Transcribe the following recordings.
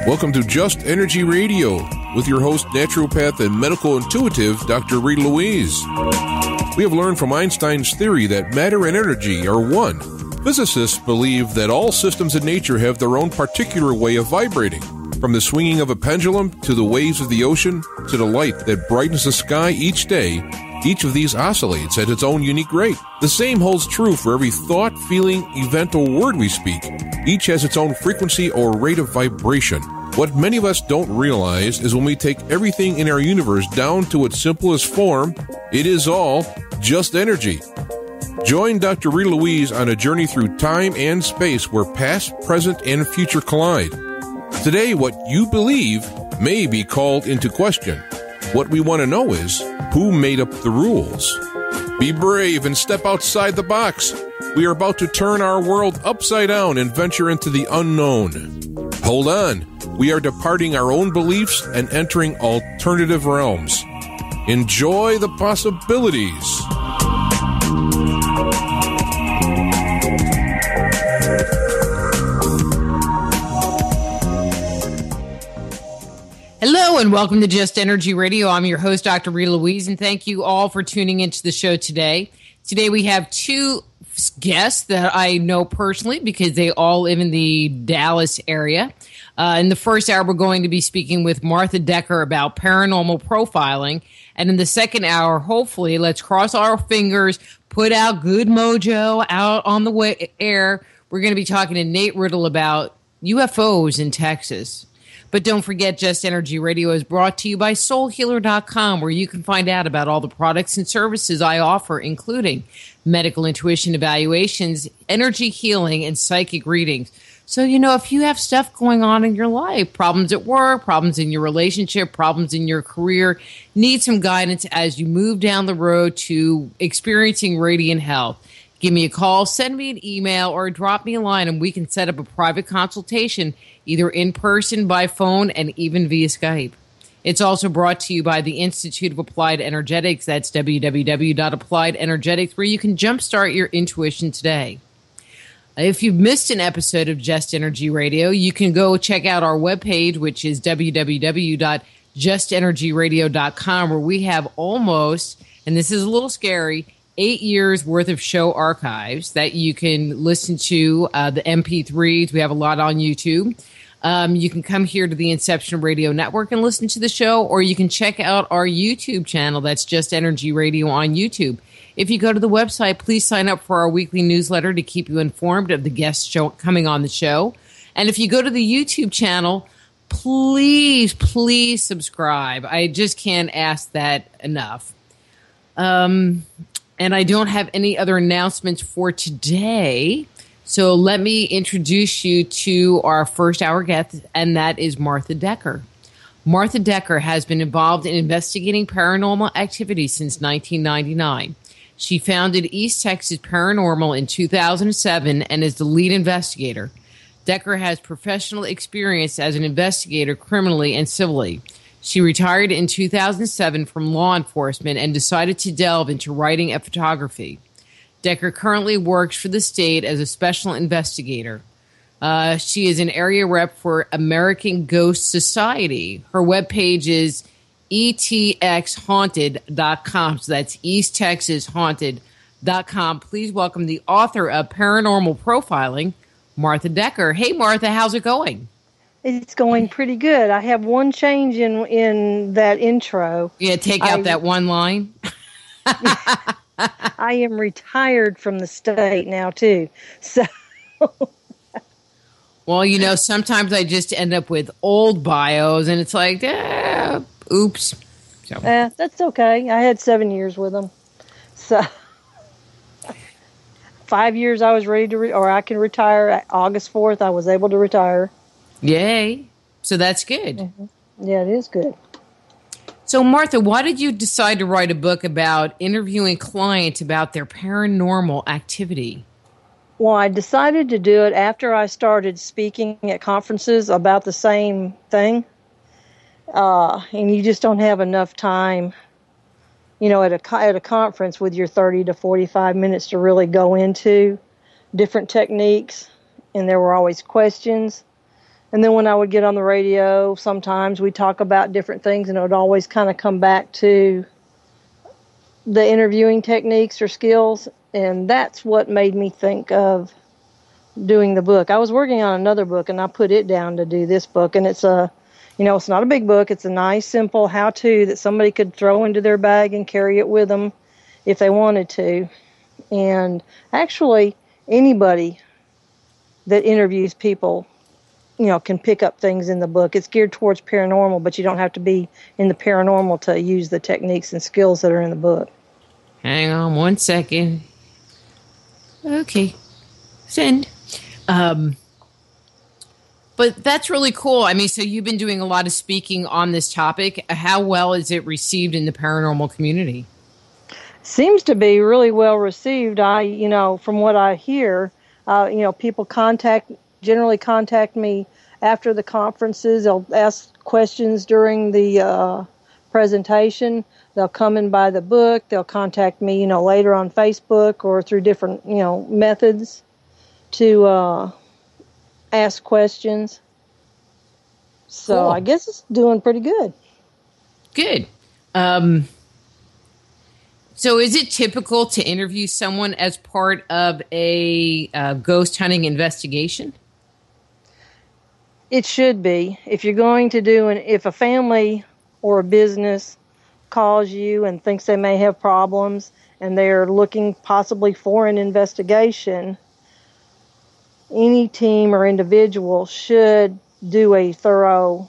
Welcome to Just Energy Radio with your host, naturopath and medical intuitive, Dr. Rita Louise. We have learned from Einstein's theory that matter and energy are one. Physicists believe that all systems in nature have their own particular way of vibrating. From the swinging of a pendulum to the waves of the ocean to the light that brightens the sky each day, each of these oscillates at its own unique rate. The same holds true for every thought, feeling, event, or word we speak. Each has its own frequency or rate of vibration. What many of us don't realize is when we take everything in our universe down to its simplest form, it is all just energy. Join Dr. Rita Louise on a journey through time and space where past, present, and future collide. Today, what you believe may be called into question. What we want to know is, who made up the rules? Be brave and step outside the box. We are about to turn our world upside down and venture into the unknown. Hold on. We are departing our own beliefs and entering alternative realms. Enjoy the possibilities. Hello and welcome to Just Energy Radio. I'm your host, Dr. Rita Louise, and thank you all for tuning into the show today. Today we have two guests that I know personally because they all live in the Dallas area. In the first hour, we're going to be speaking with Martha Decker about paranormal profiling. And in the second hour, hopefully, let's cross our fingers, put out good mojo out on the air. We're going to be talking to Nate Riddle about UFOs in Texas. But don't forget, Just Energy Radio is brought to you by SoulHealer.com, where you can find out about all the products and services I offer, including medical intuition evaluations, energy healing, and psychic readings. So, if you have stuff going on in your life, problems at work, problems in your relationship, problems in your career, need some guidance as you move down the road to experiencing radiant health, give me a call, send me an email, or drop me a line, and we can set up a private consultation, either in person, by phone, and even via Skype. It's also brought to you by the Institute of Applied Energetics. That's www.appliedenergetics, where you can jumpstart your intuition today. If you've missed an episode of Just Energy Radio, you can go check out our webpage, which is www.justenergyradio.com, where we have almost, and this is a little scary, 8 years worth of show archives that you can listen to, the MP3s. We have a lot on YouTube. You can come here to the Inception Radio Network and listen to the show, or you can check out our YouTube channel. That's Just Energy Radio on YouTube. If you go to the website, please sign up for our weekly newsletter to keep you informed of the guests coming on the show. And if you go to the YouTube channel, please subscribe. I just can't ask that enough. And I don't have any other announcements for today. So let me introduce you to our first hour guest, and that is Martha Decker. Martha Decker has been involved in investigating paranormal activity since 1999. She founded East Texas Paranormal in 2007 and is the lead investigator. Decker has professional experience as an investigator criminally and civilly. She retired in 2007 from law enforcement and decided to delve into writing and photography. Decker currently works for the state as a special investigator. She is an area rep for American Ghost Society. Her webpage is etxhaunted.com. So that's easttexashaunted.com. Please welcome the author of Paranormal Profiling, Martha Decker. Hey, Martha, how's it going? It's going pretty good. I have one change in that intro. Yeah, take out that one line. I am retired from the state now, too. So, well, sometimes I just end up with old bios, and it's like, oops. So. That's okay. I had 7 years with them. So 5 years I was ready to, or I can retire. August 4th, I was able to retire. Yay. So that's good. Mm-hmm. Yeah, it is good. So, Martha, why did you decide to write a book about interviewing clients about their paranormal activity? Well, I decided to do it after I started speaking at conferences about the same thing. And you just don't have enough time, at a conference with your 30 to 45 minutes to really go into different techniques. And there were always questions. And then when I would get on the radio, sometimes we talk about different things, and it would always kind of come back to the interviewing techniques or skills. And that's what made me think of doing the book. I was working on another book, and I put it down to do this book. And it's it's not a big book. It's a nice, simple how-to that somebody could throw into their bag and carry it with them if they wanted to. And actually, anybody that interviews people, can pick up things in the book. It's geared towards paranormal, but you don't have to be in the paranormal to use the techniques and skills that are in the book. Hang on 1 second. Okay. Send. But that's really cool. I mean, so you've been doing a lot of speaking on this topic. How well is it received in the paranormal community? Seems to be really well received. From what I hear, people generally contact me after the conferences. They'll ask questions during the presentation. They'll come and buy the book. They'll contact me, later on Facebook or through different, methods to ask questions. So cool. I guess it's doing pretty good. Good. So is it typical to interview someone as part of a ghost hunting investigation? It should be. If you're going to if a family or a business calls you and thinks they may have problems and they're looking possibly for an investigation, any team or individual should do a thorough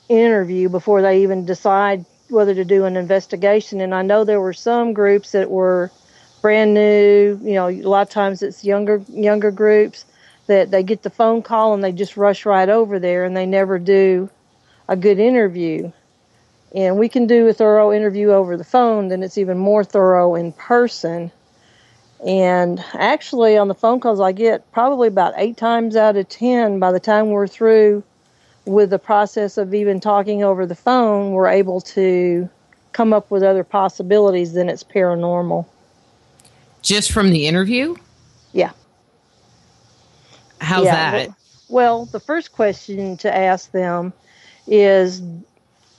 interview before they even decide whether to do an investigation. And I know there were some groups that were brand new, a lot of times it's younger groups that they get the phone call and they just rush right over there and they never do a good interview. And we can do a thorough interview over the phone, then it's even more thorough in person. And actually on the phone calls I get probably about 8 times out of 10, by the time we're through with the process of even talking over the phone, we're able to come up with other possibilities than it's paranormal. Just from the interview? Yeah. How's that? Well, the first question to ask them is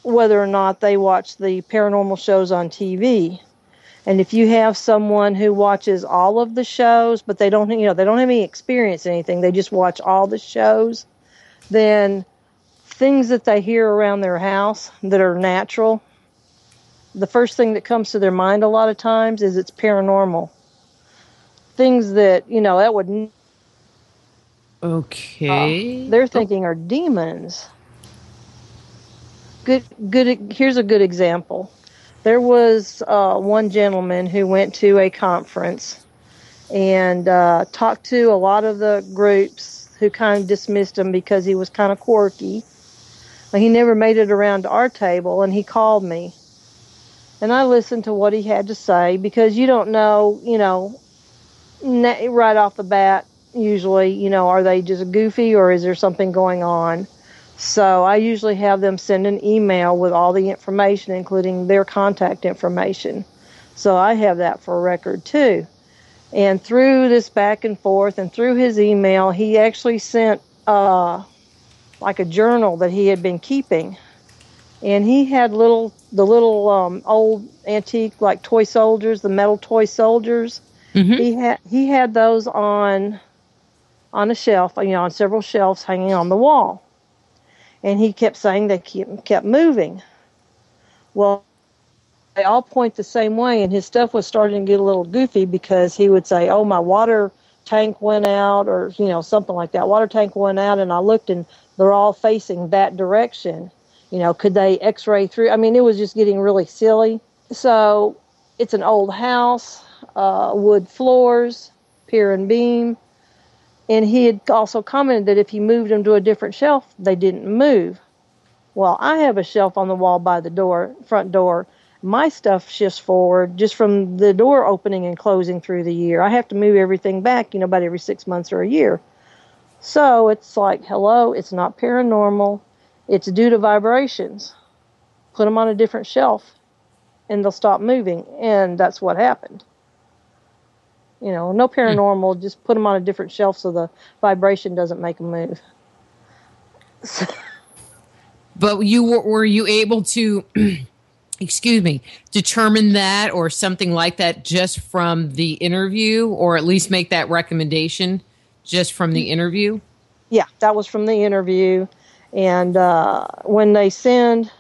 whether or not they watch the paranormal shows on TV. And if you have someone who watches all of the shows, but they don't have any experience in anything, they just watch all the shows, then things that they hear around their house that are natural, the first thing that comes to their mind a lot of times is it's paranormal. Things that, that would... Okay. They're thinking are demons. Good. Here's a good example. There was one gentleman who went to a conference and talked to a lot of the groups who kind of dismissed him because he was kind of quirky. He never made it around to our table, and he called me. And I listened to what he had to say because you don't know, right off the bat, usually, are they just goofy or is there something going on? So I usually have them send an email with all the information, including their contact information. So I have that for record too. And through this back and forth and through his email, he actually sent like a journal that he had been keeping. And he had the little old antique like toy soldiers, the metal toy soldiers. Mm-hmm. He had those on a shelf, on several shelves hanging on the wall. And he kept saying they kept moving. Well, they all point the same way, and his stuff was starting to get a little goofy because he would say, oh, my water tank went out, or, something like that. Water tank went out, and I looked, and they're all facing that direction. Could they x-ray through? I mean, it was just getting really silly. So it's an old house, wood floors, pier and beam. And he had also commented that if he moved them to a different shelf, they didn't move. Well, I have a shelf on the wall by the front door. My stuff shifts forward just from the door opening and closing through the year. I have to move everything back, about every 6 months or a year. So it's like, hello, it's not paranormal. It's due to vibrations. Put them on a different shelf and they'll stop moving. And that's what happened. No paranormal, just put them on a different shelf so the vibration doesn't make them move. But were you able to, excuse me, determine that or something like that just from the interview, or at least make that recommendation just from the interview? Yeah, that was from the interview. And when they send,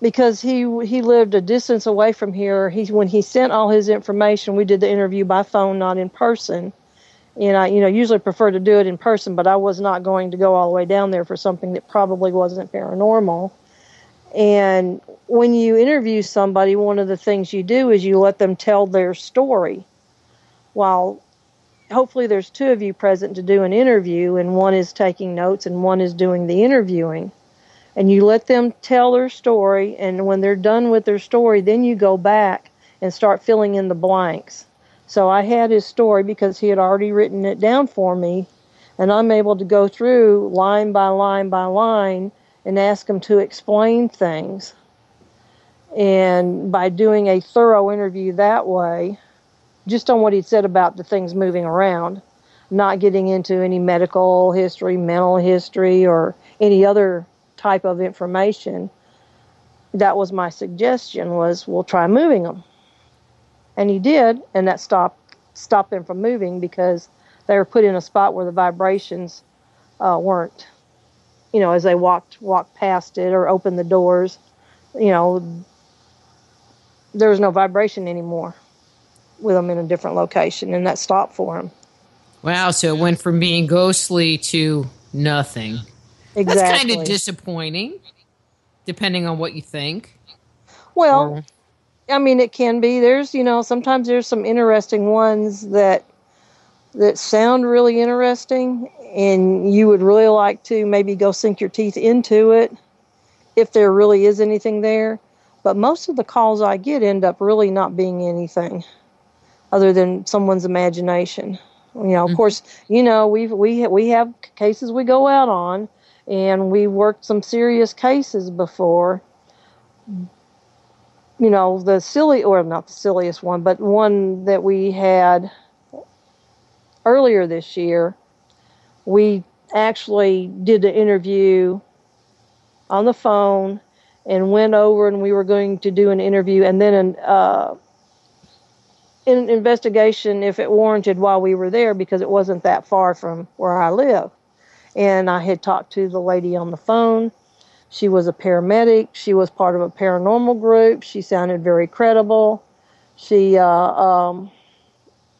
because he lived a distance away from here, when he sent all his information, we did the interview by phone, not in person. And I, usually prefer to do it in person, but I was not going to go all the way down there for something that probably wasn't paranormal. And when you interview somebody, one of the things you do is you let them tell their story. While hopefully there's two of you present to do an interview, and one is taking notes and one is doing the interviewing. And you let them tell their story, and when they're done with their story, then you go back and start filling in the blanks. So I had his story because he had already written it down for me, and I'm able to go through line by line by line and ask him to explain things. And by doing a thorough interview that way, just on what he'd said about the things moving around, not getting into any medical history, mental history, or any other type of information, that was my suggestion, was we'll try moving them. And he did, and that stopped them from moving because they were put in a spot where the vibrations weren't, as they walked past it or opened the doors, there was no vibration anymore with them in a different location, and that stopped for them. Wow, so it went from being ghostly to nothing. Exactly. That's kind of disappointing, depending on what you think. Well, it can be. There's, sometimes there's some interesting ones that sound really interesting, and you would really like to maybe go sink your teeth into it if there really is anything there. But most of the calls I get end up really not being anything other than someone's imagination. Of course, we have cases we go out on, and we worked some serious cases before. Not the silliest one, but one that we had earlier this year, we actually did the interview on the phone and went over, and we were going to do an interview and then an investigation if it warranted while we were there, because it wasn't that far from where I live. And I had talked to the lady on the phone. She was a paramedic. She was part of a paranormal group. She sounded very credible. She had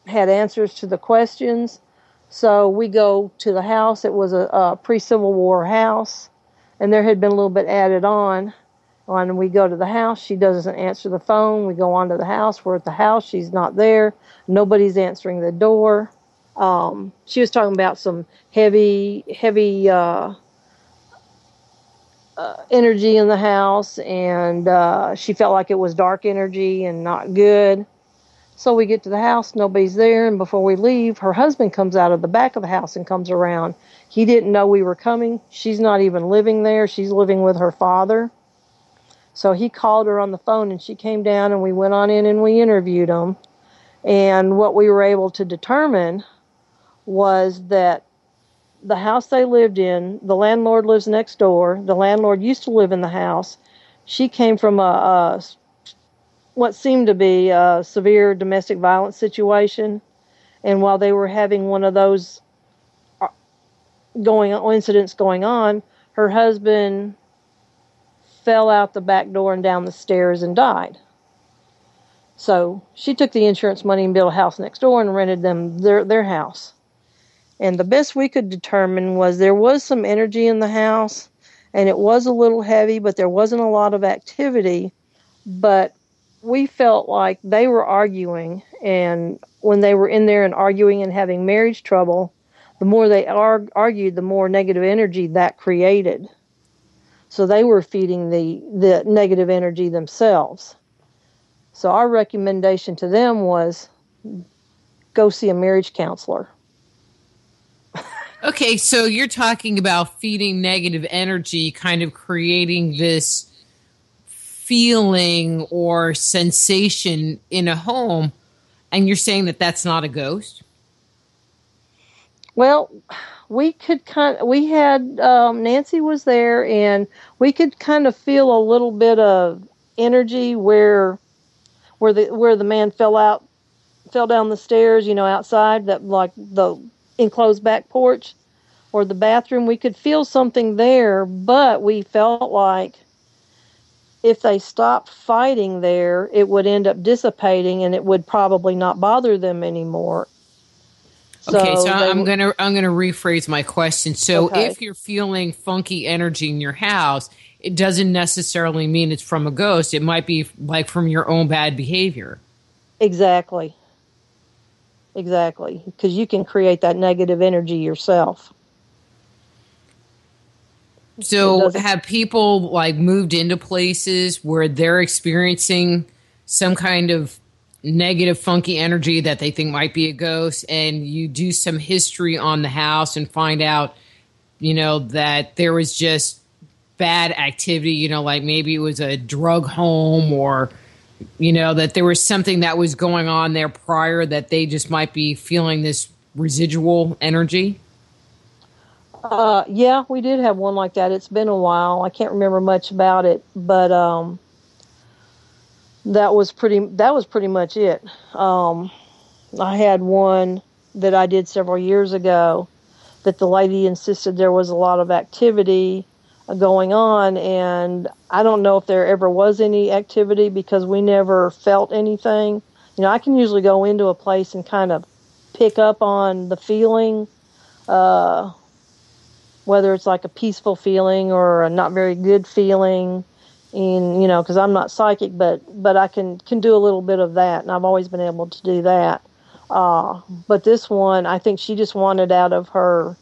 answers to the questions. So we go to the house. It was a pre-Civil War house, and there had been a little bit added on. When we go to the house, she doesn't answer the phone. We go on to the house. We're at the house. She's not there. Nobody's answering the door. She was talking about some heavy energy in the house, and she felt like it was dark energy and not good. So we get to the house, nobody's there, and before we leave, her husband comes out of the back of the house and comes around. He didn't know we were coming. She's not even living there. She's living with her father. So he called her on the phone, and she came down, and we went on in and we interviewed him. And what we were able to determine was that the house they lived in, the landlord lives next door. The landlord used to live in the house. She came from what seemed to be a severe domestic violence situation. And while they were having one of those incidents going on, her husband fell out the back door and down the stairs and died. So she took the insurance money and built a house next door and rented them their house. And the best we could determine was there was some energy in the house, and it was a little heavy, but there wasn't a lot of activity. But we felt like they were arguing, and when they were in there and arguing and having marriage trouble, the more they argued, the more negative energy that created. So they were feeding the negative energy themselves. So our recommendation to them was go see a marriage counselor. Okay, so you're talking about feeding negative energy, kind of creating this feeling or sensation in a home, and you're saying that that's not a ghost? Well, we had Nancy was there, and we could kind of feel a little bit of energy where the man fell down the stairs, outside that, like, the enclosed back porch or the bathroom. We could feel something there, but we felt like if they stopped fighting there, it would end up dissipating and it would probably not bother them anymore. Okay, so I'm gonna rephrase my question. So if you're feeling funky energy in your house, it doesn't necessarily mean it's from a ghost. It might be like from your own bad behavior. Exactly. Because you can create that negative energy yourself. So have people like moved into places where they're experiencing some kind of negative funky energy that they think might be a ghost, and you do some history on the house and find out, that there was just bad activity, like maybe it was a drug home, or that there was something that was going on there prior that they just might be feeling this residual energy? Yeah, we did have one like that. It's been a while. I can't remember much about it, but that was pretty much it. I had one that I did several years ago that the lady insisted there was a lot of activity going on, and I don't know if there ever was any activity because we never felt anything. I can usually go into a place and kind of pick up on the feeling, whether it's like a peaceful feeling or a not very good feeling. And, because I'm not psychic, but I can do a little bit of that, and I've always been able to do that. But this one, I think she just wanted out of her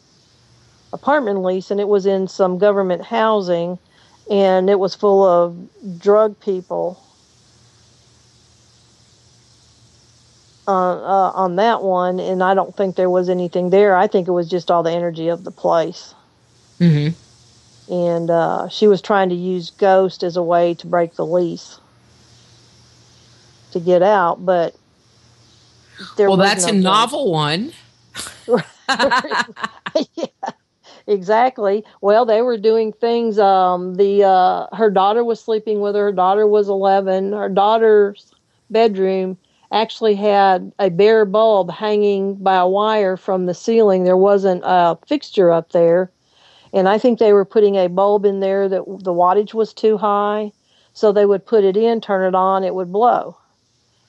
apartment lease, and it was in some government housing, and it was full of drug people on that one, and I don't think there was anything there. I think it was just all the energy of the place. Mm-hmm. And she was trying to use ghost as a way to break the lease to get out, but that's a novel one. Yeah, exactly. Well, they were doing things. Her daughter was sleeping with her. Her daughter was 11. Her daughter's bedroom actually had a bare bulb hanging by a wire from the ceiling. There wasn't a fixture up there. And I think they were putting a bulb in there that the wattage was too high. So they would put it in, turn it on, it would blow.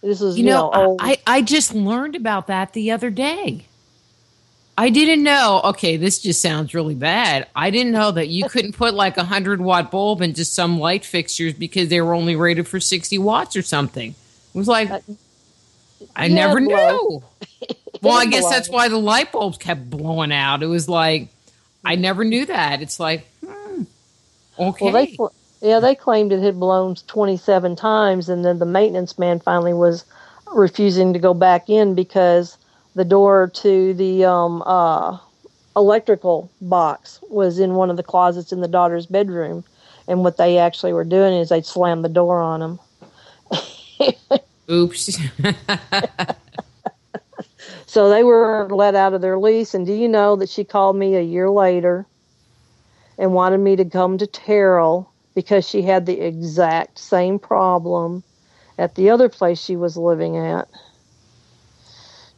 This is, old. I just learned about that the other day. I didn't know. Okay, this just sounds really bad. I didn't know that you couldn't put like 100-watt bulb into some light fixtures because they were only rated for 60 watts or something. It was like, I never knew. Well, I guess that's why the light bulbs kept blowing out. It was like, I never knew that. It's like, okay. Well, they claimed it had blown 27 times, and then the maintenance man finally was refusing to go back in because the door to the electrical box was in one of the closets in the daughter's bedroom, and what they actually were doing is they'd slam the door on them. Oops. So they were let out of their lease, and do you know that she called me a year later and wanted me to come to Terrell because she had the exact same problem at the other place she was living at.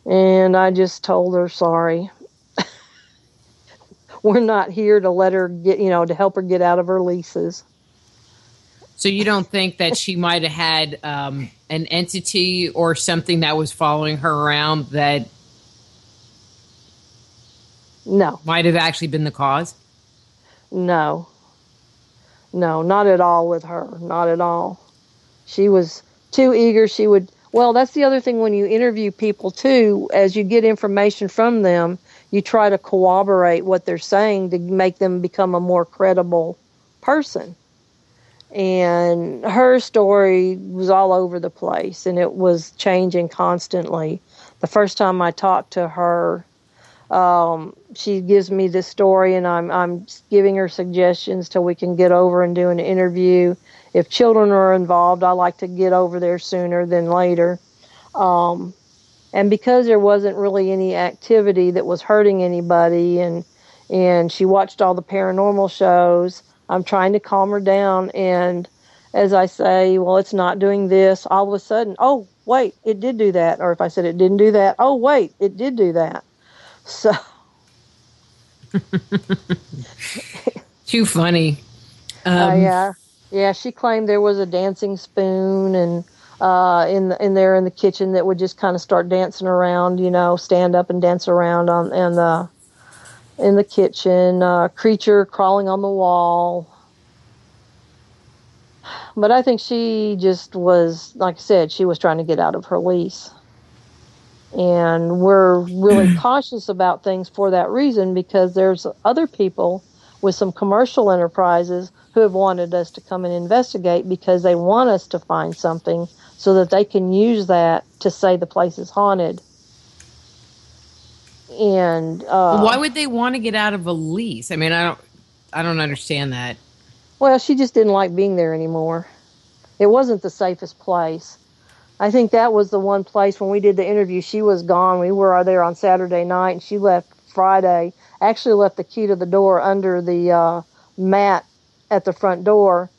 And I just told her, sorry. We're not here to let her get, to help her get out of her leases. So you don't think that she might have had an entity or something that was following her around that might have actually been the cause? No, not at all with her. Not at all. She was too eager. Well, that's the other thing when you interview people too, as you get information from them, you try to corroborate what they're saying to make them become a more credible person. And her story was all over the place, and it was changing constantly. The first time I talked to her, she gives me this story, and I'm giving her suggestions till we can get over and do an interview. If children are involved, I like to get over there sooner than later. And because there wasn't really any activity that was hurting anybody, and and she watched all the paranormal shows. I'm trying to calm her down, and as I say, well, it's not doing this, all of a sudden, oh, wait, it did do that. Or if I said it didn't do that, oh, wait, it did do that. So. Too funny. Yeah, she claimed there was a dancing spoon and in the kitchen that would just kind of start dancing around, stand up and dance around in the kitchen, creature crawling on the wall. But I think she just was, like I said, she was trying to get out of her lease. And we're really cautious about things for that reason, because there's other people with some commercial enterprises who have wanted us to come and investigate because they want us to find something so that they can use that to say the place is haunted. And why would they want to get out of a lease? I mean, I don't understand that. Well, she just didn't like being there anymore. It wasn't the safest place. I think that was the one place when we did the interview, she was gone. We were there on Saturday night, and she left Friday. Actually left the key to the door under the mat at the front door.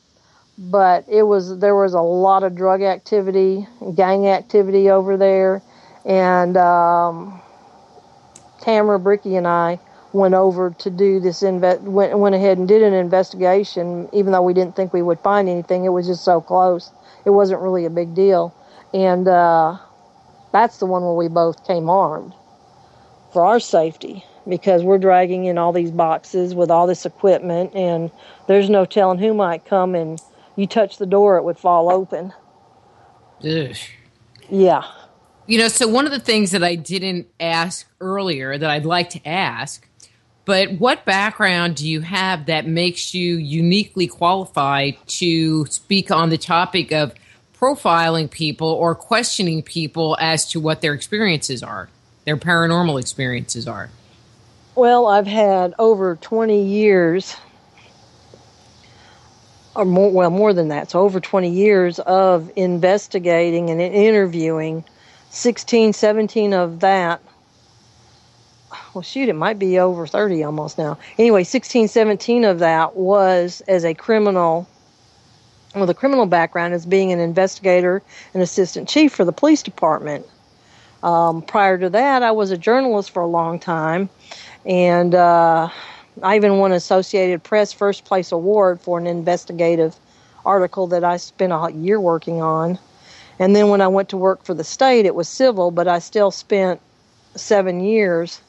But there was a lot of drug activity, gang activity over there. And Tamara Bricky and I went over to do this, went ahead and did an investigation, even though we didn't think we would find anything. It was just so close. It wasn't really a big deal. And that's the one where we both came armed for our safety, because we're dragging in all these boxes with all this equipment, and there's no telling who might come, and you touch the door, it would fall open. Ugh. Yeah. So one of the things that I didn't ask earlier that I'd like to ask, but what background do you have that makes you uniquely qualified to speak on the topic of profiling people or questioning people as to what their experiences are, their paranormal experiences are? Well, I've had over 20 years, or more than that, so over 20 years of investigating and interviewing. 16, 17 of that, well, shoot, it might be over 30 almost now. Anyway, 16, 17 of that was as a criminal, with a criminal background, as being an investigator and assistant chief for the police department. Prior to that, I was a journalist for a long time, and I even won an Associated Press First Place Award for an investigative article that I spent a year working on. And then when I went to work for the state, it was civil, but I still spent 7 years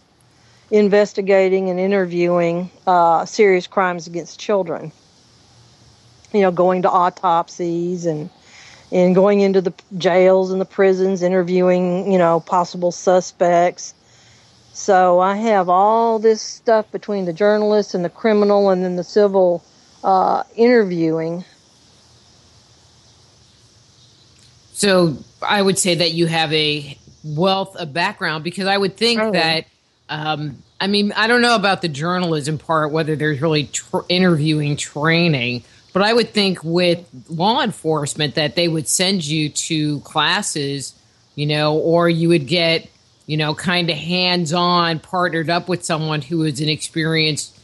investigating and interviewing serious crimes against children. Going to autopsies and going into the jails and the prisons, interviewing, possible suspects. So I have all this stuff between the journalist and the criminal and then the civil interviewing. So I would say that you have a wealth of background, because I would think that, I mean, I don't know about the journalism part, whether there's really interviewing training, but I would think with law enforcement that they would send you to classes, or you would get, kind of hands-on, partnered up with someone who is an experienced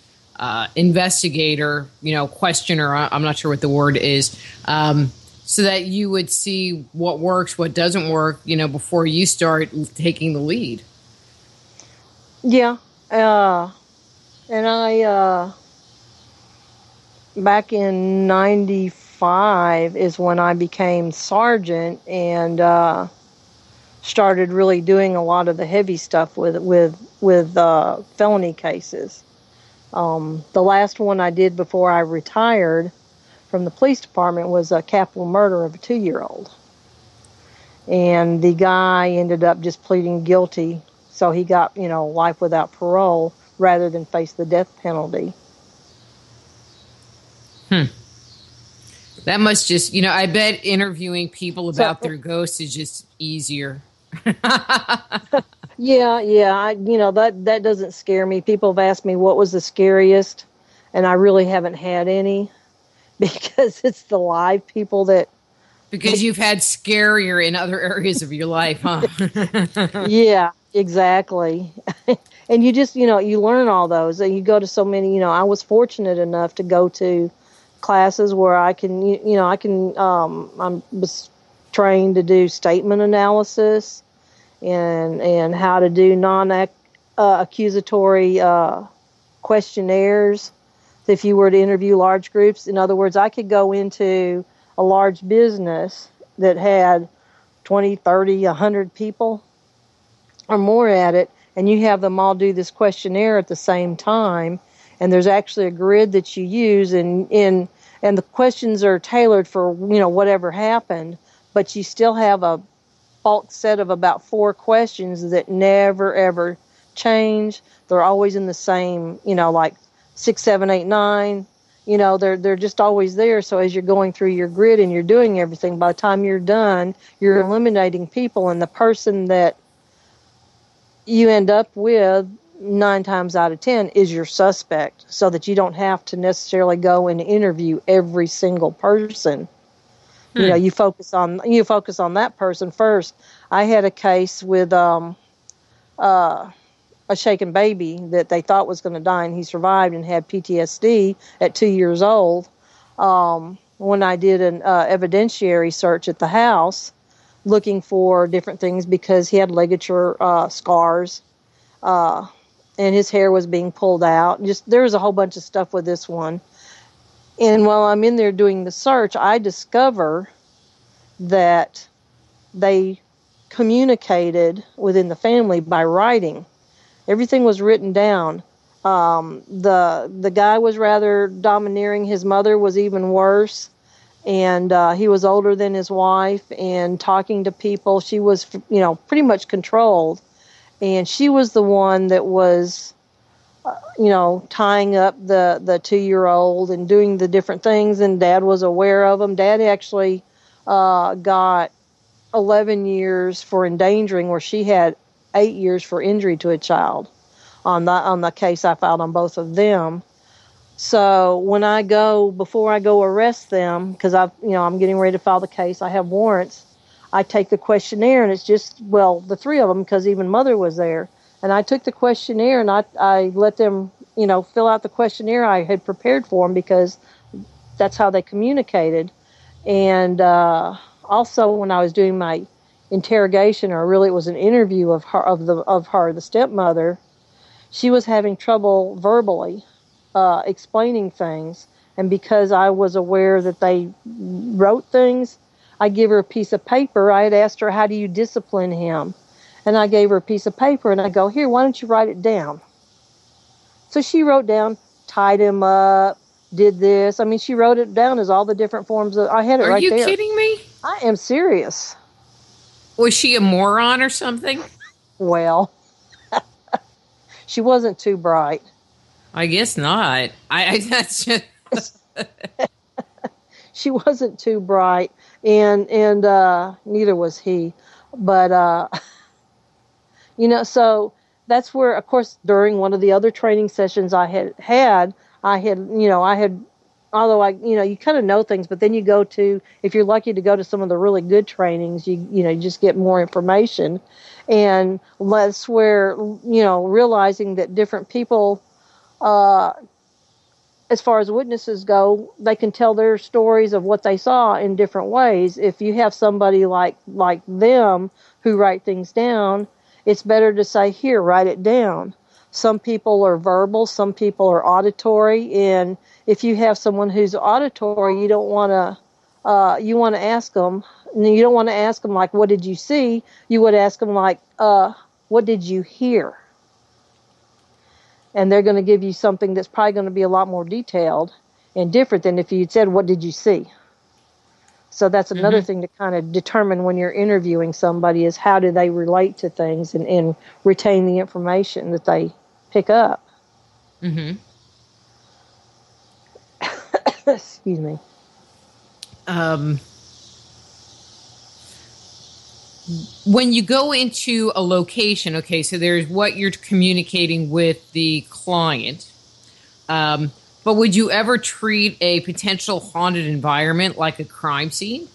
investigator, questioner, I'm not sure what the word is, so that you would see what works, what doesn't work, before you start taking the lead. Yeah. And I, back in 95 is when I became sergeant and started really doing a lot of the heavy stuff with felony cases. The last one I did before I retired from the police department was a capital murder of a 2-year-old. And the guy ended up just pleading guilty, so he got, life without parole rather than face the death penalty. That must just, I bet interviewing people about their ghosts is just easier. Yeah. That doesn't scare me. People have asked me what was the scariest, and I really haven't had any, because it's the live people that... Because you've had scarier in other areas of your life, huh? Yeah, exactly. and you just, you learn all those. And you go to so many, I was fortunate enough to go to classes where I can, I was trained to do statement analysis and how to do non-accusatory questionnaires if you were to interview large groups. In other words, I could go into a large business that had 20, 30, 100 people or more at it, and you have them all do this questionnaire at the same time, and there's actually a grid that you use, and the questions are tailored for, whatever happened, but you still have a bulk set of about 4 questions that never, ever change. They're always in the same, like 6, 7, 8, 9. They're just always there. So as you're going through your grid and you're doing everything, by the time you're done, you're eliminating people, and the person that you end up with 9 times out of 10 is your suspect, so that you don't have to necessarily go and interview every single person. You focus on that person first. I had a case with a shaken baby that they thought was going to die, and he survived and had PTSD at 2 years old. When I did an evidentiary search at the house, looking for different things because he had ligature scars, and his hair was being pulled out. There was a whole bunch of stuff with this one. And while I'm in there doing the search, I discover that they communicated within the family by writing. Everything was written down. The guy was rather domineering. His mother was even worse. And he was older than his wife, and talking to people. She was, pretty much controlled. And she was the one that was, tying up the 2-year-old and doing the different things, and Dad was aware of them. Dad actually got 11 years for endangering, where she had 8 years for injury to a child on the case I filed on both of them. So before I go arrest them, because I'm getting ready to file the case, I have warrants, I take the questionnaire, and it's just, the 3 of them, because even Mother was there. And I took the questionnaire, and I let them, fill out the questionnaire I had prepared for them, because that's how they communicated. And also, when I was doing my interrogation, or really it was an interview of her, the stepmother, she was having trouble verbally explaining things. And because I was aware that they wrote things, I give her a piece of paper. I had asked her, how do you discipline him? And I gave her a piece of paper, and I go, here, why don't you write it down? So she wrote down, tied him up, did this. I mean, she wrote it down as all the different forms I had it right there. Are you kidding me? I am serious. Was she a moron or something? Well, she wasn't too bright. I guess not. That's just... She wasn't too bright, and neither was he. But, so that's where, of course, during one of the other training sessions I had, although you kind of know things, but then you go to, if you're lucky to go to some of the really good trainings, you just get more information. And that's where, realizing that different people, as far as witnesses go, they can tell their stories of what they saw in different ways. If you have somebody like them who write things down, it's better to say, here, write it down. Some people are verbal, some people are auditory, and if you have someone who's auditory, you don't want to, you want to ask them, and you don't want to ask them like, what did you see? You would ask them like, what did you hear? And they're going to give you something that's probably going to be a lot more detailed and different than if you'd said, what did you see? So that's another thing to kind of determine when you're interviewing somebody, is how do they relate to things and retain the information that they pick up. Mm-hmm. Excuse me. When you go into a location, okay, so there's what you're communicating with the client. But would you ever treat a potential haunted environment like a crime scene?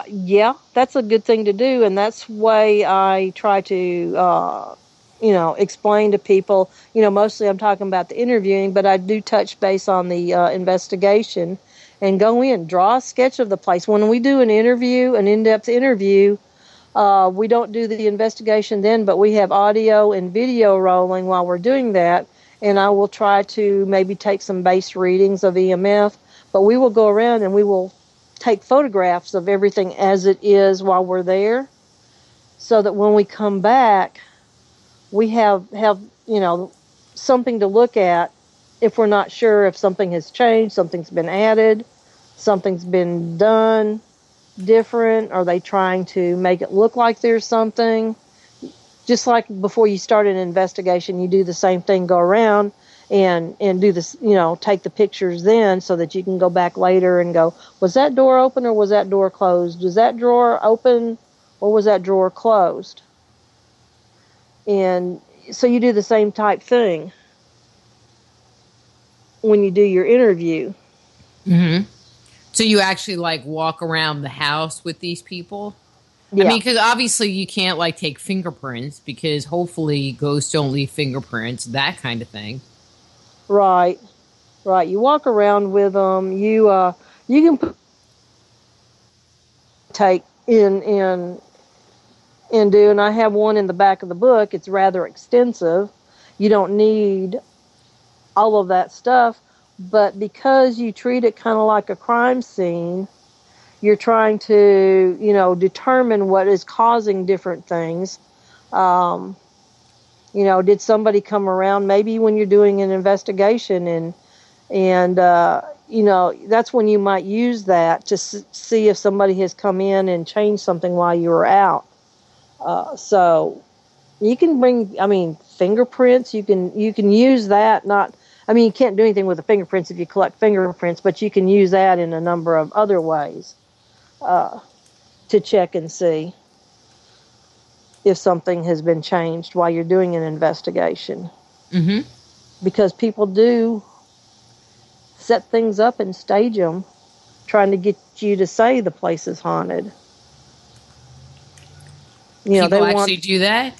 Yeah, that's a good thing to do, and that's why I try to explain to people, mostly I'm talking about the interviewing, but I do touch base on the investigation and go in, draw a sketch of the place. When we do an interview, an in-depth interview, we don't do the investigation then, but we have audio and video rolling while we're doing that, and I will try to maybe take some base readings of EMF, but we will go around and we will take photographs of everything as it is while we're there, so that when we come back, we have something to look at if we're not sure if something has changed, something's been added, something's been done different. Are they trying to make it look like there's something? Just like before you start an investigation, you do the same thing, go around and do this, take the pictures then so that you can go back later and go, was that door open or was that door closed? Was that drawer open or was that drawer closed? And so you do the same type thing when you do your interview. Mm-hmm. So you actually walk around the house with these people? Yeah. I mean, because obviously you can't take fingerprints, because hopefully ghosts don't leave fingerprints, that kind of thing. Right. You walk around with them. You can take in and do, and I have one in the back of the book. It's rather extensive. You don't need all of that stuff, but because you treat it kind of like a crime scene, you're trying to, determine what is causing different things. Did somebody come around? Maybe when you're doing an investigation, and that's when you might use that to see if somebody has come in and changed something while you were out. So you can bring, fingerprints. You can use that. You can't do anything with the fingerprints if you collect fingerprints, but you can use that in a number of other ways to check and see if something has been changed while you're doing an investigation. Mm-hmm. Because people do set things up and stage them, trying to get you to say the place is haunted. People actually do that?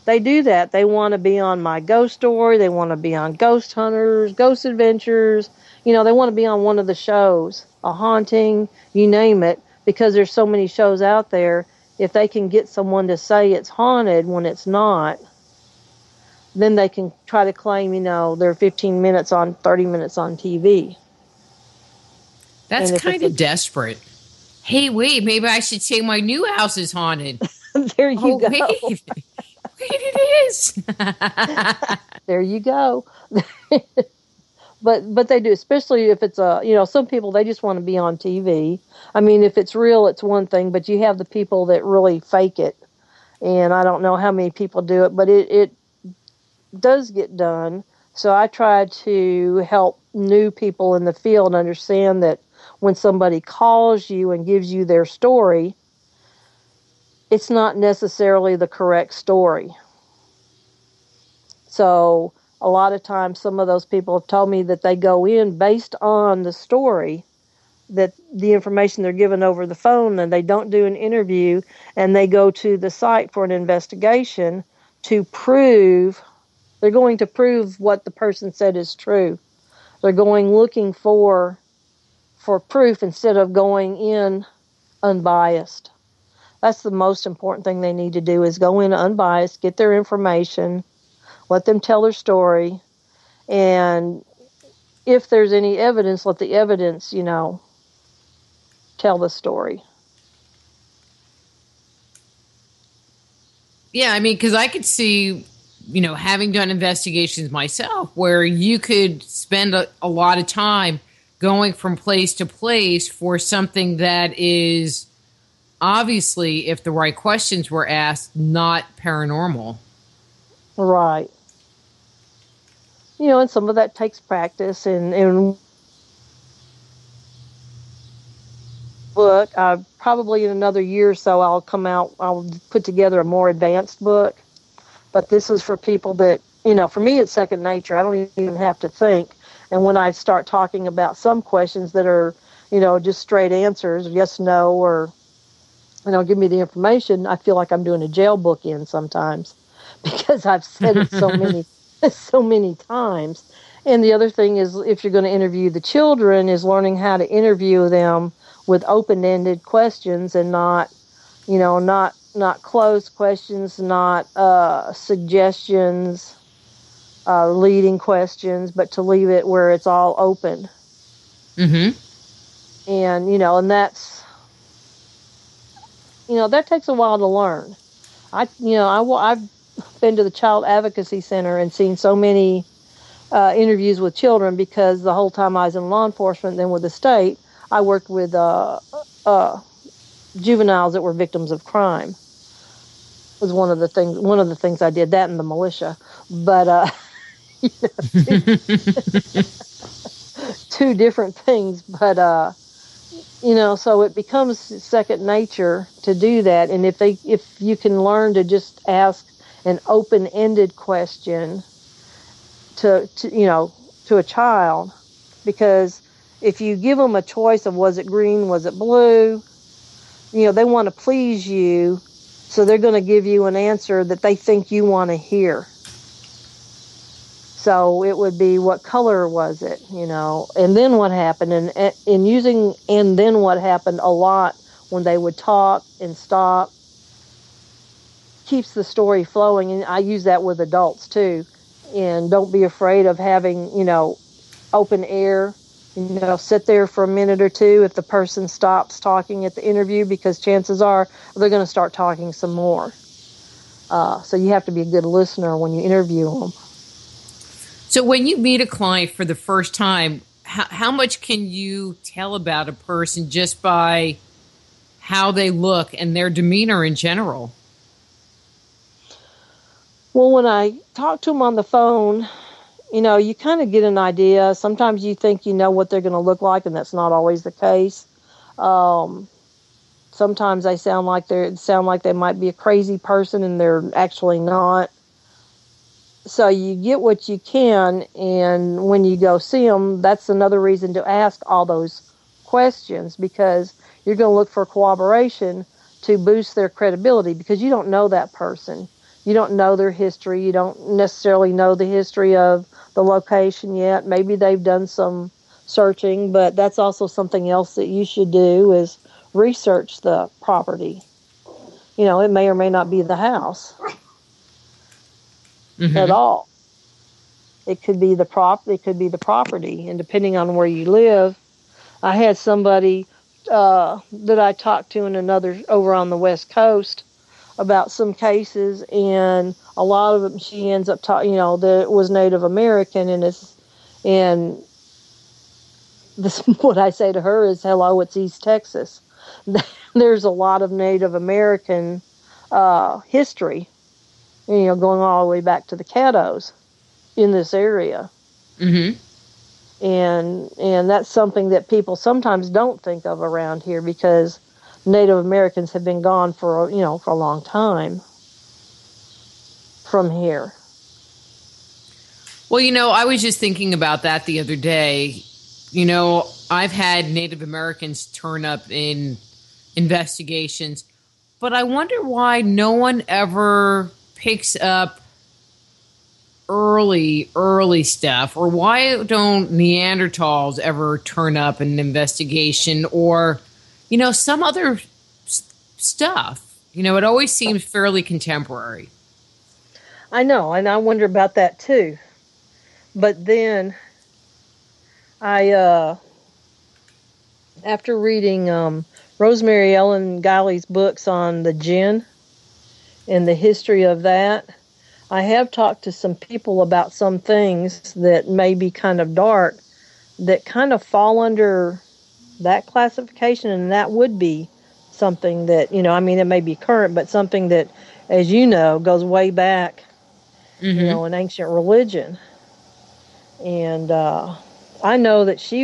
They do that. They want to be on My Ghost Story. They want to be on Ghost Hunters, Ghost Adventures. They want to be on one of the shows, a haunting, you name it, because there's so many shows out there. If they can get someone to say it's haunted when it's not, then they can try to claim, they're 15 minutes on, 30 minutes on TV. That's kind of desperate. Hey, wait, maybe I should say my new house is haunted. There you go. Wait, it is. There you go. But they do, especially if it's some people, they just want to be on TV. If it's real, it's one thing, but you have the people that really fake it. And I don't know how many people do it, but it does get done. So I try to help new people in the field understand that when somebody calls you and gives you their story, it's not necessarily the correct story. So a lot of times some of those people have told me that they go in based on the story, that the information they're given over the phone, and they don't do an interview, and they go to the site for an investigation to prove, they're going to prove what the person said is true. They're going looking for proof instead of going in unbiased. That's the most important thing they need to do, is go in unbiased, get their information, let them tell their story, and if there's any evidence, let the evidence, tell the story. Yeah, because I could see, having done investigations myself, where you could spend a lot of time going from place to place for something that is obviously, if the right questions were asked, not paranormal. Right. And some of that takes practice, and book, probably in another year or so I'll put together a more advanced book. But this is for people that, for me it's second nature. I don't even have to think. And when I start talking about some questions that are, just straight answers, yes, no, or, give me the information, I feel like I'm doing a jail book in sometimes. because I've said it so many times. And the other thing is, if you're going to interview the children, is learning how to interview them with open-ended questions and not closed questions, not suggestions, leading questions, but to leave it where it's all open. Mm-hmm. And, and that's, that takes a while to learn. I've been to the Child Advocacy Center and seen so many interviews with children, because the whole time I was in law enforcement, then with the state, I worked with juveniles that were victims of crime. Was one of the things I did, that and the militia. But two different things. But so it becomes second nature to do that. And if you can learn to just ask an open-ended question to a child, because if you give them a choice of was it green, was it blue, they want to please you, so they're going to give you an answer that they think you want to hear. So it would be, what color was it, and then what happened, and using and then what happened a lot when they would talk and stop, keeps the story flowing. And I use that with adults too. And don't be afraid of having, open air, sit there for a minute or two if the person stops talking at the interview, because chances are they're going to start talking some more. So you have to be a good listener when you interview them. So when you meet a client for the first time, how much can you tell about a person just by how they look and their demeanor in general? Well, when I talk to them on the phone, you kind of get an idea. Sometimes you think you know what they're going to look like, and that's not always the case. Sometimes they sound like they might be a crazy person, and they're actually not. So you get what you can, and when you go see them, that's another reason to ask all those questions, because you're going to look for corroboration to boost their credibility, because you don't know that person. You don't know their history. You don't necessarily know the history of the location yet. Maybe they've done some searching, but that's also something else that you should do, is research the property. It may or may not be the house. Mm-hmm. At all. It could be the property, and depending on where you live. I had somebody that I talked to over on the West Coast about some cases, and a lot of them she ends up talking, that it was Native American, and what I say to her is, hello, it's East Texas. There's a lot of Native American history, going all the way back to the Caddos in this area. Mm-hmm. And that's something that people sometimes don't think of around here, because Native Americans have been gone for a long time from here. Well, I was just thinking about that the other day. I've had Native Americans turn up in investigations, but I wonder why no one ever picks up early stuff, or why don't Neanderthals ever turn up in an investigation, or some other stuff. It always seems fairly contemporary. I know, and I wonder about that too. But then I after reading Rosemary Ellen Guiley's books on the jinn and the history of that, I have talked to some people about some things that may be kind of dark, that kind of fall under that classification, and that would be something that, it may be current, but something that, as goes way back, mm-hmm. In ancient religion. And I know that she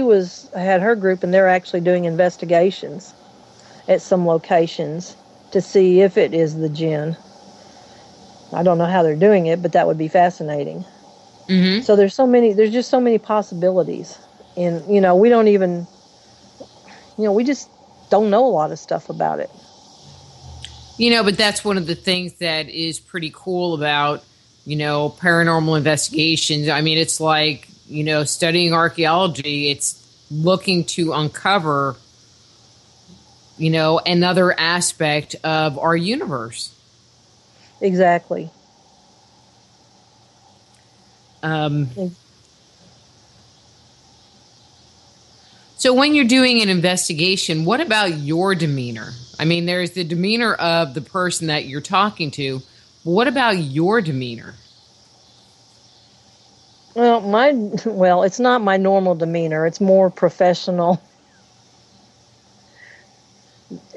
had her group, and they're actually doing investigations at some locations to see if it is the jinn. I don't know how they're doing it, but that would be fascinating. Mm-hmm. So there's just so many possibilities. And, we don't even, we just don't know a lot of stuff about it. But that's one of the things that is pretty cool about paranormal investigations. I mean, it's like, studying archaeology. It's looking to uncover, another aspect of our universe. Exactly. So when you're doing an investigation, what about your demeanor? I mean, there's the demeanor of the person that you're talking to. What about your demeanor? Well, it's not my normal demeanor. It's more professional.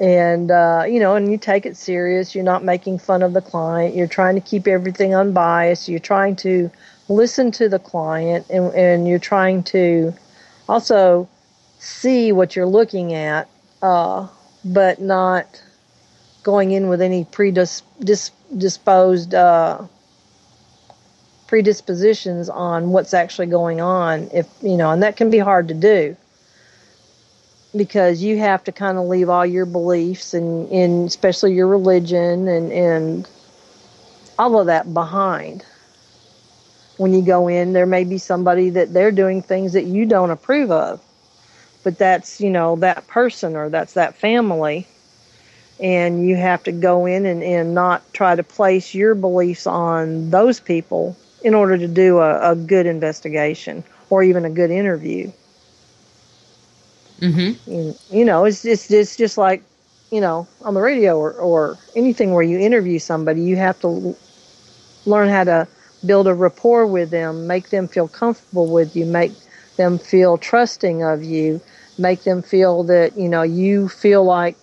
And, and you take it serious. You're not making fun of the client. You're trying to keep everything unbiased. You're trying to listen to the client, and you're trying to also see what you're looking at, but not going in with any predispositions on what's actually going on. And that can be hard to do, because you have to kind of leave all your beliefs and especially your religion and all of that behind. When you go in, there may be somebody that they're doing things that you don't approve of, but that's, that person or that's that family. And you have to go in and not try to place your beliefs on those people in order to do a good investigation or even a good interview. Mm-hmm. It's just like, on the radio or anything where you interview somebody, you have to learn how to build a rapport with them, make them feel comfortable with you, make them feel trusting of you, make them feel that, you feel like,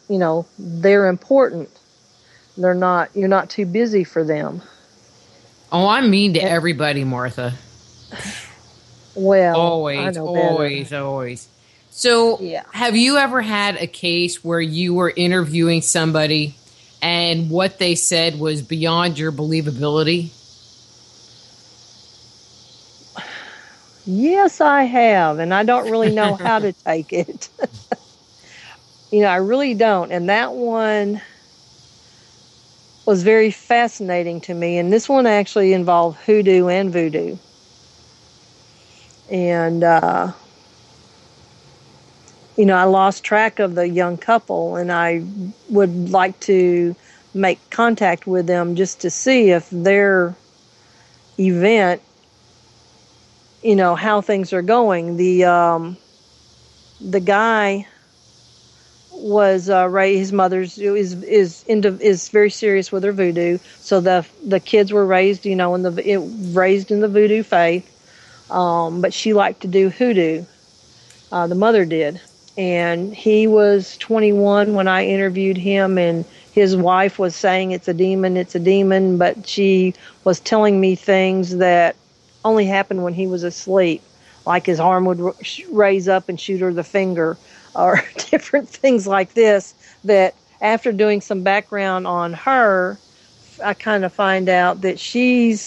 they're important. You're not too busy for them. Oh, I'm mean to everybody, Martha. Well, always, I know always, better. always. So, Yeah. have you ever had a case where you were interviewing somebody and what they said was beyond your believability? Yes, I have, and I don't really know how to take it. I really don't. And that one was very fascinating to me. And this one actually involved hoodoo and voodoo. And, I lost track of the young couple, and I would like to make contact with them just to see if their event, how things are going. The guy was raised. His mother's is very serious with her voodoo. So the kids were raised, raised in the voodoo faith. But she liked to do hoodoo. The mother did. And he was 21 when I interviewed him, and his wife was saying it's a demon, but she was telling me things that only happened when he was asleep, like his arm would raise up and shoot her the finger, or different things like this, that after doing some background on her, I kind of find out that she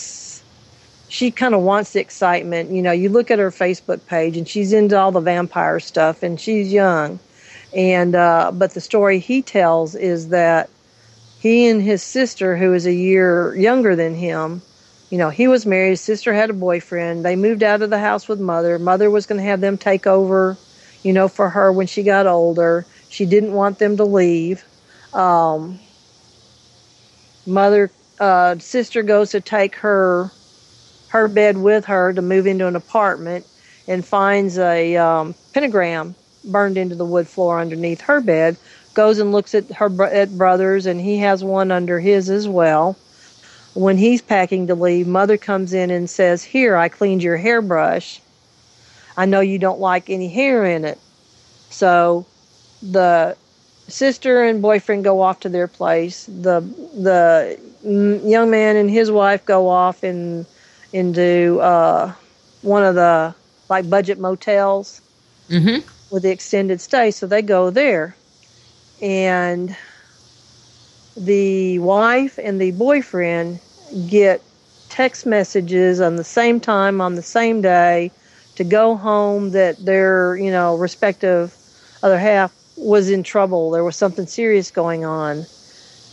kind of wants the excitement. You look at her Facebook page and she's into all the vampire stuff, and she's young. And but the story he tells is that he and his sister, who is a year younger than him, he was married, his sister had a boyfriend. They moved out of the house with mother. Mother was going to have them take over, for her when she got older. She didn't want them to leave. Sister goes to take her bed with her to move into an apartment, and finds a pentagram burned into the wood floor underneath her bed. Goes and looks at at brother's, and he has one under his as well. When he's packing to leave, mother comes in and says, "Here, I cleaned your hairbrush. I know you don't like any hair in it." So the sister and boyfriend go off to their place. The young man and his wife go off into one of the budget motels with the extended stay. So they go there, and the wife and the boyfriend get text messages on the same time, on the same day, to go home, that their respective other half was in trouble. There was something serious going on.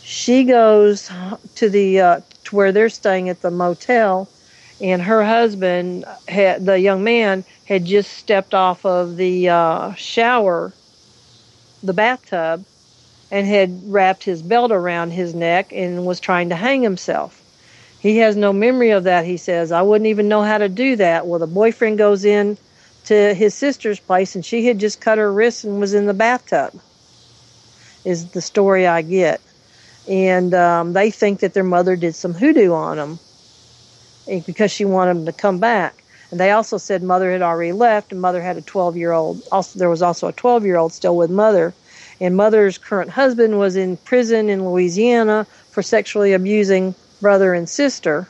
She goes to to where they're staying at the motel, and her husband, the young man, had just stepped off of the shower, the bathtub, and had wrapped his belt around his neck and was trying to hang himself. He has no memory of that, he says. I wouldn't even know how to do that. Well, the boyfriend goes in to his sister's place, and she had just cut her wrists and was in the bathtub, is the story I get. And they think that their mother did some hoodoo on them because she wanted them to come back. And they also said mother had already left, and mother had a 12-year-old. Also, there was also a 12-year-old still with mother. And mother's current husband was in prison in Louisiana for sexually abusing brother and sister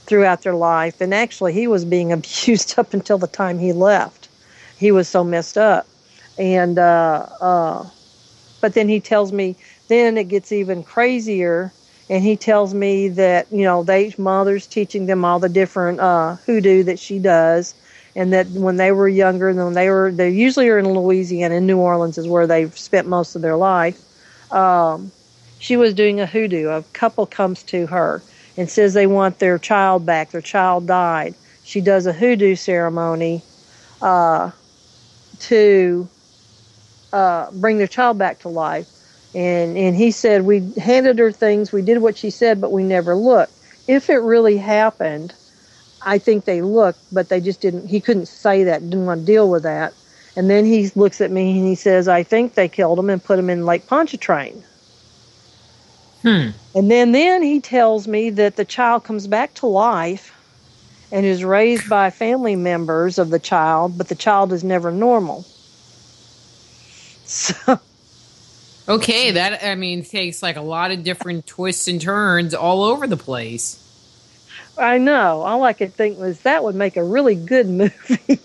throughout their life. And actually, he was being abused up until the time he left. He was so messed up. And but then he tells me, then it gets even crazier. And he tells me that, mother's teaching them all the different hoodoo that she does. And that when they were younger, and they usually are in Louisiana, and New Orleans is where they've spent most of their life. She was doing a hoodoo. A couple comes to her and says they want their child back. Their child died. She does a hoodoo ceremony to bring their child back to life. And he said, we handed her things, we did what she said, but we never looked. If it really happened, I think they looked, but they just didn't, he couldn't say that, didn't want to deal with that. And then he looks at me and he says, I think they killed him and put him in Lake Pontchartrain. And then he tells me that the child comes back to life and is raised by family members of the child, but the child is never normal. So... Okay, that, takes like a lot of different twists and turns all over the place. I know. All I could think was that would make a really good movie.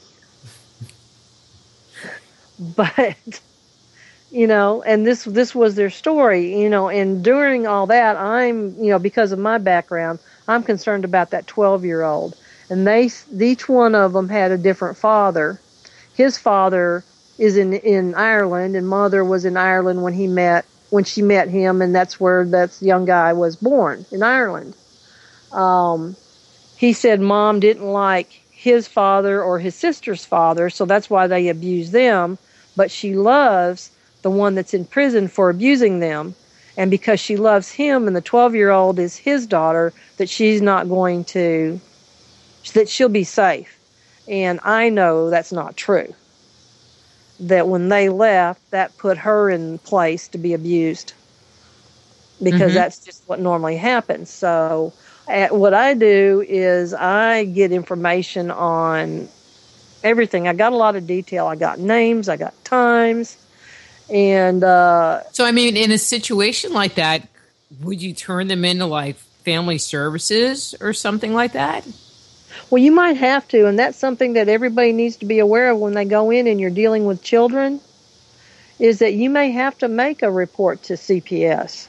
But, and this was their story, and during all that, I'm, because of my background, I'm concerned about that 12-year-old. And each one of them had a different father. His father is in Ireland, and mother was in Ireland when she met him, and that's where that young guy was born, in Ireland. He said mom didn't like his father or his sister's father, so that's why they abused them, but she loves the one that's in prison for abusing them, and because she loves him and the 12-year-old is his daughter, that she'll be safe. And I know that's not true. That when they left, that put her in place to be abused because that's just what normally happens. So what I do is I get information on everything. I got a lot of detail. I got names. I got times. And so, in a situation like that, would you turn them into like family services or something like that? Well, you might have to, and that's something that everybody needs to be aware of when they go in and you're dealing with children, is that you may have to make a report to CPS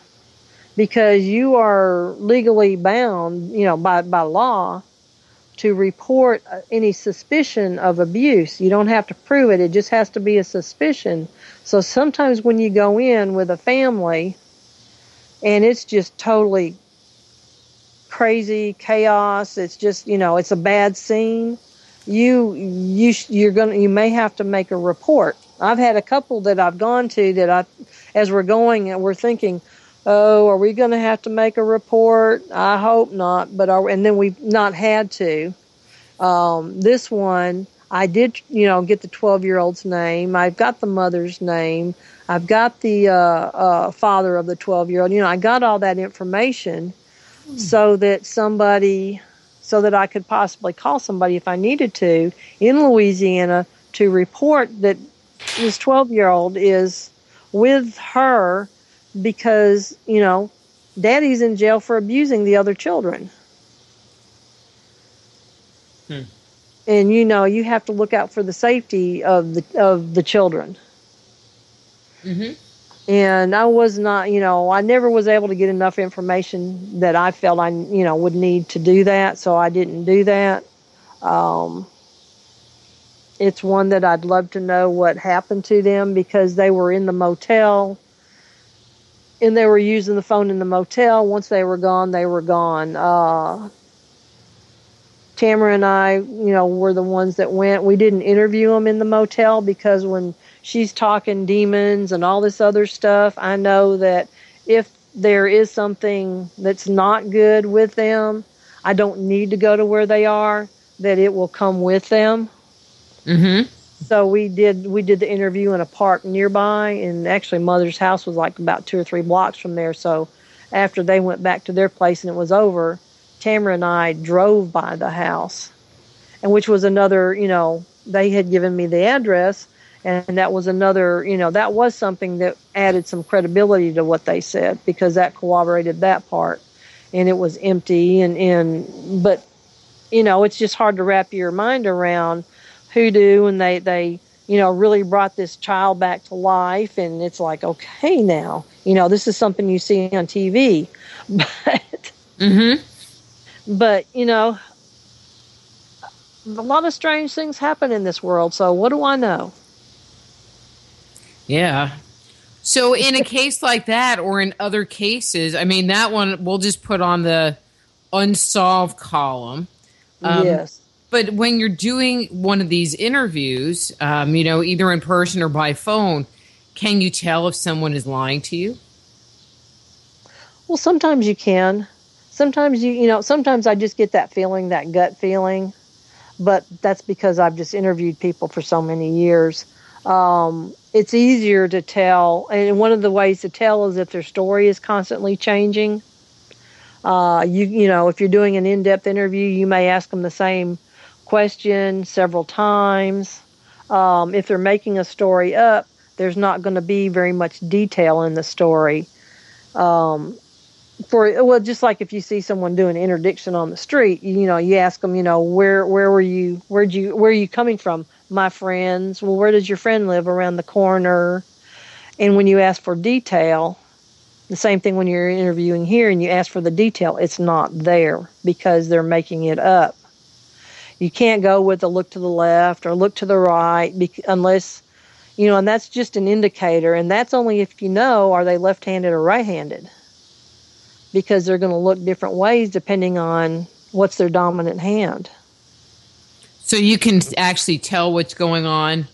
because you are legally bound, by law to report any suspicion of abuse. You don't have to prove it. It just has to be a suspicion. So sometimes when you go in with a family and it's just totally crazy chaos, it's just, it's a bad scene, you may have to make a report. I've had a couple that I've gone to that as we're going and we're thinking, oh, are we going to have to make a report? I hope not, and then we've not had to. This one, I did, get the 12-year-old's name. I've got the mother's name. I've got the father of the 12-year-old. I got all that information so that I could possibly call somebody if I needed to in Louisiana to report that this 12-year-old is with her because, daddy's in jail for abusing the other children. And, you have to look out for the safety of the children. And I was not, I never was able to get enough information that I felt I, would need to do that, so I didn't do that. It's one that I'd love to know what happened to them because they were in the motel and they were using the phone in the motel. Once they were gone, they were gone. Tamara and I, were the ones that went. We didn't interview them in the motel because when she's talking demons and all this other stuff, I know that if there is something that's not good with them, I don't need to go to where they are, that it will come with them. Mm-hmm. So we did the interview in a park nearby, and actually Mother's house was like about 2 or 3 blocks from there. So after they went back to their place and it was over, Tamara and I drove by the house, and which was another, they had given me the address, and that was another, that was something that added some credibility to what they said, because that corroborated that part, and it was empty, but, it's just hard to wrap your mind around hoodoo, and they really brought this child back to life, and it's like, okay, now, this is something you see on TV, but... Mm-hmm. But, a lot of strange things happen in this world, so what do I know? Yeah. So in a case like that, or in other cases, I mean, that one we'll just put on the unsolved column. Yes. But when you're doing one of these interviews, either in person or by phone, can you tell if someone is lying to you? Well, sometimes you can. Sometimes sometimes I just get that feeling, that gut feeling, but that's because I've just interviewed people for so many years. It's easier to tell, and one of the ways to tell is if their story is constantly changing. If you're doing an in-depth interview, you may ask them the same question several times. If they're making a story up, there's not going to be very much detail in the story. Just like if you see someone doing an interdiction on the street, you ask them, where are you coming from? My friends. Well, where does your friend live? Around the corner. And when you ask for detail, the same thing when you're interviewing here and you ask for the detail, it's not there because they're making it up. You can't go with a look to the left or look to the right unless, and that's just an indicator. And that's only if are they left-handed or right-handed? Because they're going to look different ways depending on what's their dominant hand. So you can actually tell what's going on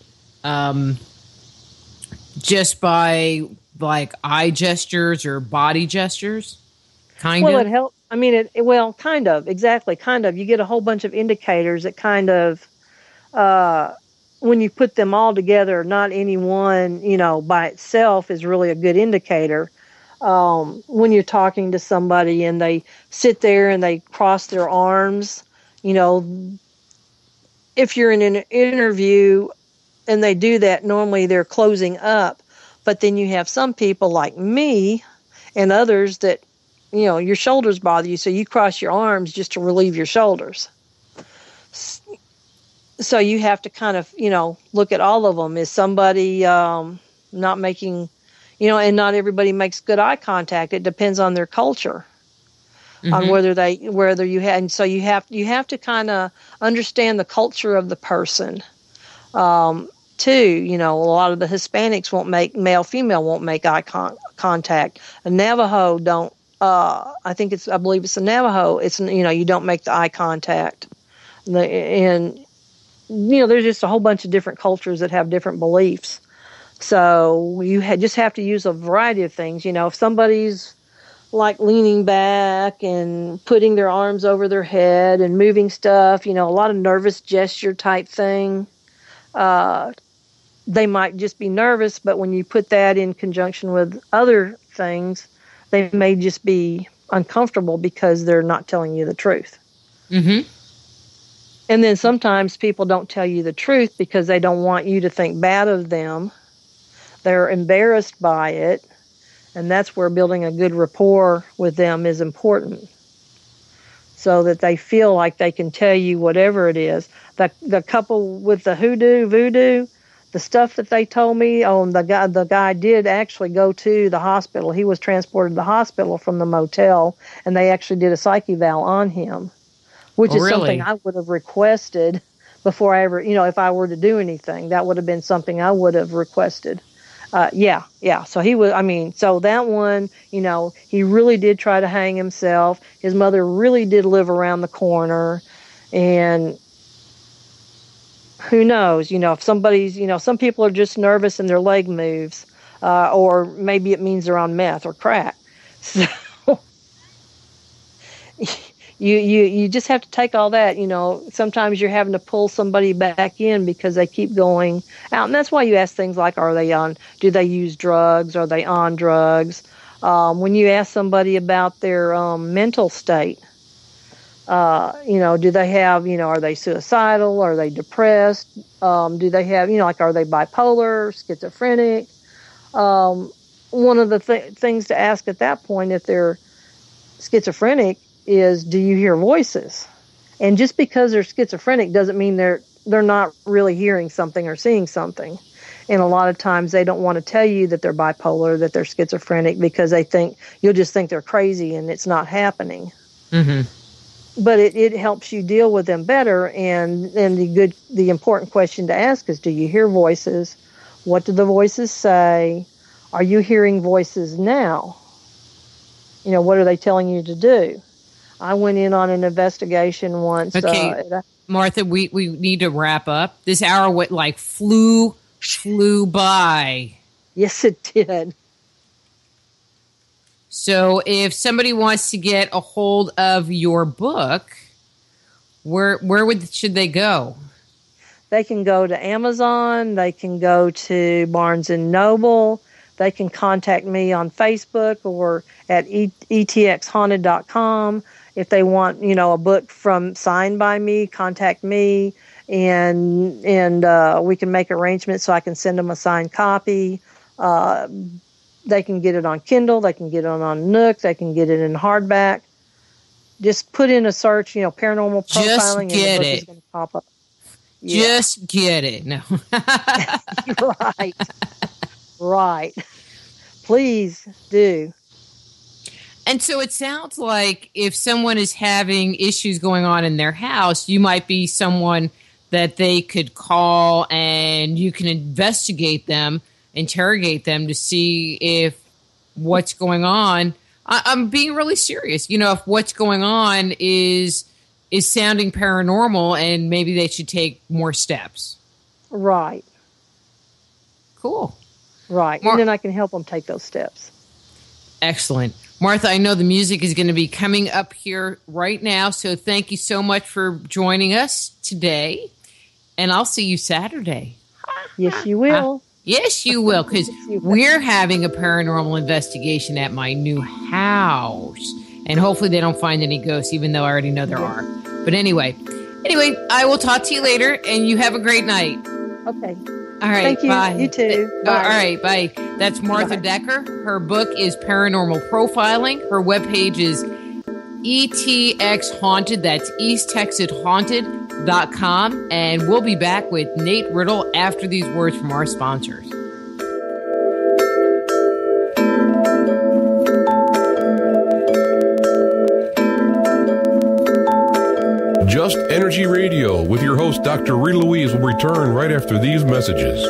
just by like eye gestures or body gestures? Kind of? Well, it helps. I mean, kind of. Exactly, kind of. You get a whole bunch of indicators that kind of, when you put them all together, not any one, by itself is really a good indicator. When you're talking to somebody and they sit there and they cross their arms, if you're in an interview and they do that, normally they're closing up. But then you have some people like me and others that, your shoulders bother you, so you cross your arms just to relieve your shoulders. So you have to kind of, look at all of them. Is somebody not making... and not everybody makes good eye contact. It depends on their culture, on whether you had. And so you have to kind of understand the culture of the person, too. A lot of the Hispanics male-female won't make eye contact. A Navajo don't. I believe it's a Navajo. It's, you don't make the eye contact. And there's just a whole bunch of different cultures that have different beliefs. So you just have to use a variety of things. If somebody's like leaning back and putting their arms over their head and moving stuff, a lot of nervous gesture type thing, they might just be nervous, but when you put that in conjunction with other things, they may just be uncomfortable because they're not telling you the truth. Mm-hmm. And then sometimes people don't tell you the truth because they don't want you to think bad of them. They're embarrassed by it, and that's where building a good rapport with them is important, so that they feel like they can tell you whatever it is. The couple with the voodoo, the stuff that they told me, the guy did actually go to the hospital. He was transported to the hospital from the motel, and they actually did a psych eval on him, which is something I would have requested before I ever, if I were to do anything. That would have been something I would have requested. Yeah. So he was, I mean, so that one, he really did try to hang himself. His mother really did live around the corner. And who knows, if somebody's, some people are just nervous and their leg moves, or maybe it means they're on meth or crack. So you just have to take all that, sometimes you're having to pull somebody back in because they keep going out. And that's why you ask things like, do they use drugs? Are they on drugs? When you ask somebody about their mental state, do they have, are they suicidal? Are they depressed? Do they have, are they bipolar, schizophrenic? One of the things to ask at that point, if they're schizophrenic, is, do you hear voices? And just because they're schizophrenic doesn't mean they're not really hearing something or seeing something. And a lot of times they don't want to tell you that they're bipolar, that they're schizophrenic, because you'll just think they're crazy and it's not happening. Mm-hmm. But it helps you deal with them better. And the important question to ask is, do you hear voices? What do the voices say? Are you hearing voices now? What are they telling you to do? I went in on an investigation once. Okay, Martha, we need to wrap up. This hour flew by. Yes, it did. So if somebody wants to get a hold of your book, where should they go? They can go to Amazon. They can go to Barnes & Noble. They can contact me on Facebook or at etxhaunted.com. If they want, a book signed by me, contact me, and we can make arrangements so I can send them a signed copy. They can get it on Kindle. They can get it on Nook. They can get it in hardback. Just put in a search, paranormal profiling, and the book is going to pop up. Yeah. Just get it. No. Right. Please do. And so it sounds like if someone is having issues going on in their house, you might be someone that they could call and you can interrogate them to see if what's going on. I'm being really serious. If what's going on is sounding paranormal and maybe they should take more steps. Right. Cool. Right. And then I can help them take those steps. Excellent. Martha, I know the music is going to be coming up here right now, so thank you so much for joining us today, and I'll see you Saturday. Yes, you will. Yes, you will, because we're having a paranormal investigation at my new house, and hopefully they don't find any ghosts, even though I already know there are. But anyway, I will talk to you later, and you have a great night. Okay. All right, thank you. Bye. You too. Bye. All right, bye. That's Martha Decker. Her book is Paranormal Profiling. Her webpage is ETX Haunted. That's EastTexasHaunted.com. And we'll be back with Nate Riddle after these words from our sponsors. Just Energy Radio with your host, Dr. Rita Louise, will return right after these messages.